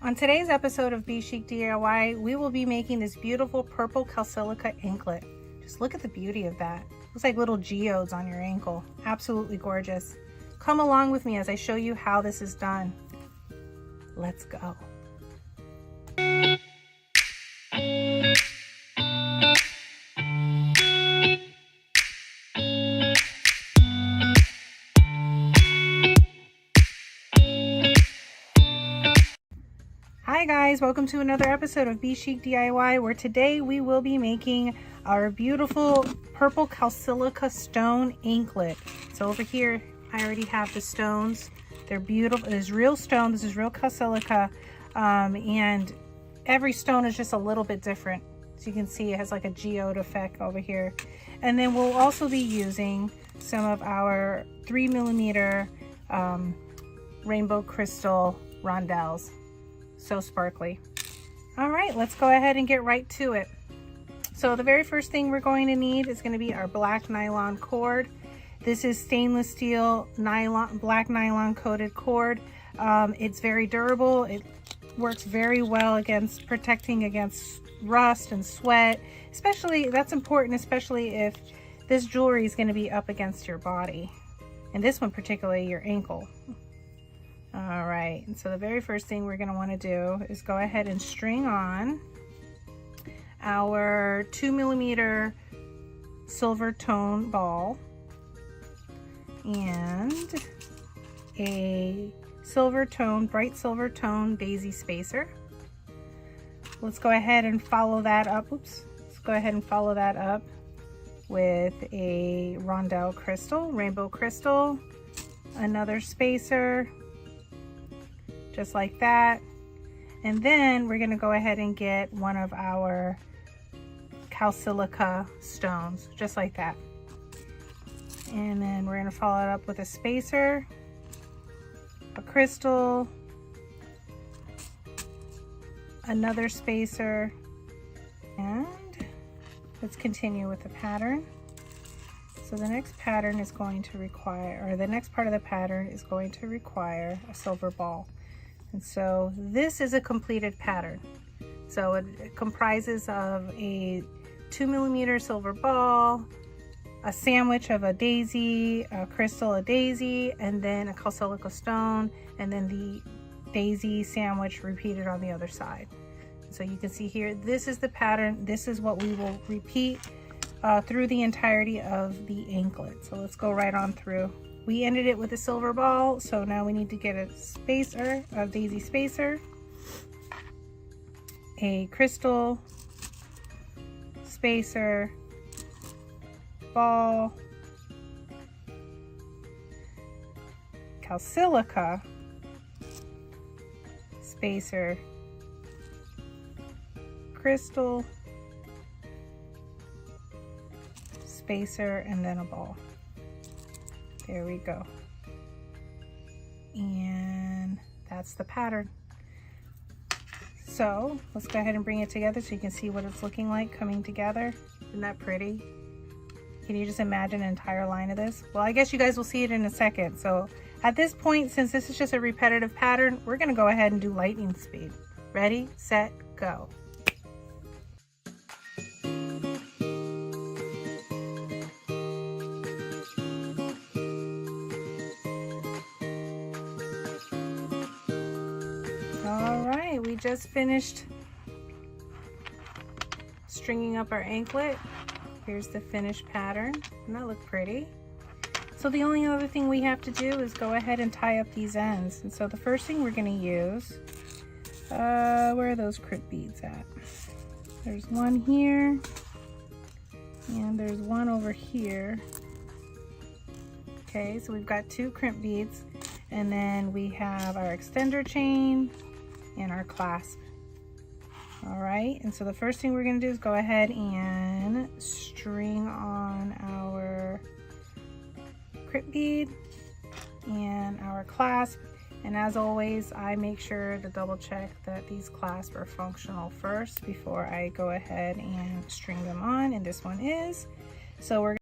On today's episode of Be Chic DIY, we will be making this beautiful purple calsilica anklet. Just look at the beauty of that. Looks like little geodes on your ankle. Absolutely gorgeous. Come along with me as I show you how this is done. Let's go. Hi guys, welcome to another episode of Be Chic DIY, where today we will be making our beautiful purple calsilica stone anklet. So over here I already have the stones. They're beautiful. It is real stone. This is real calsilica, and every stone is just a little bit different. So you can see it has like a geode effect over here. And then we'll also be using some of our 3mm rainbow crystal rondelles. So sparkly. All right, let's go ahead and get right to it. So the very first thing we're going to need is going to be our black nylon cord. This is stainless steel nylon, black nylon coated cord. It's very durable. It works very well against protecting against rust and sweat. Especially, that's important, especially if this jewelry is going to be up against your body. And this one particularly your ankle. All right, and so the very first thing we're going to want to do is go ahead and string on our 2mm silver tone ball and a silver tone, bright silver tone daisy spacer. Let's go ahead and follow that up. Oops. Let's go ahead and follow that up with a rondelle crystal, rainbow crystal, another spacer, just like that. And then we're going to go ahead and get one of our calsilica stones, just like that. And then we're going to follow it up with a spacer, a crystal, another spacer, and let's continue with the pattern. So the next pattern is going to require, or the next part of the pattern is going to require a silver ball. And so this is a completed pattern. So it comprises of a 2mm silver ball, a sandwich of a daisy, a crystal, a daisy, and then a calsilica stone, and then the daisy sandwich repeated on the other side. So you can see here, this is the pattern. This is what we will repeat through the entirety of the anklet. So let's go right on through. We ended it with a silver ball, so now we need to get a spacer, a daisy spacer, a crystal, spacer, ball, calsilica, spacer, crystal, spacer, and then a ball. There we go. And that's the pattern. So let's go ahead and bring it together so you can see what it's looking like coming together. Isn't that pretty? Can you just imagine an entire line of this? Well, I guess you guys will see it in a second. So at this point, since this is just a repetitive pattern, we're going to go ahead and do lightning speed. Ready, set, go. We just finished stringing up our anklet. Here's the finished pattern. Doesn't that look pretty? So the only other thing we have to do is go ahead and tie up these ends. And so the first thing we're going to use, where are those crimp beads at? There's one here, and there's one over here. Okay, so we've got 2 crimp beads, and then we have our extender chain and our clasp. All right, and so the first thing we're going to do is go ahead and string on our crimp bead and our clasp. And as always, I make sure to double check that these clasps are functional first before I go ahead and string them on, and this one is. So we're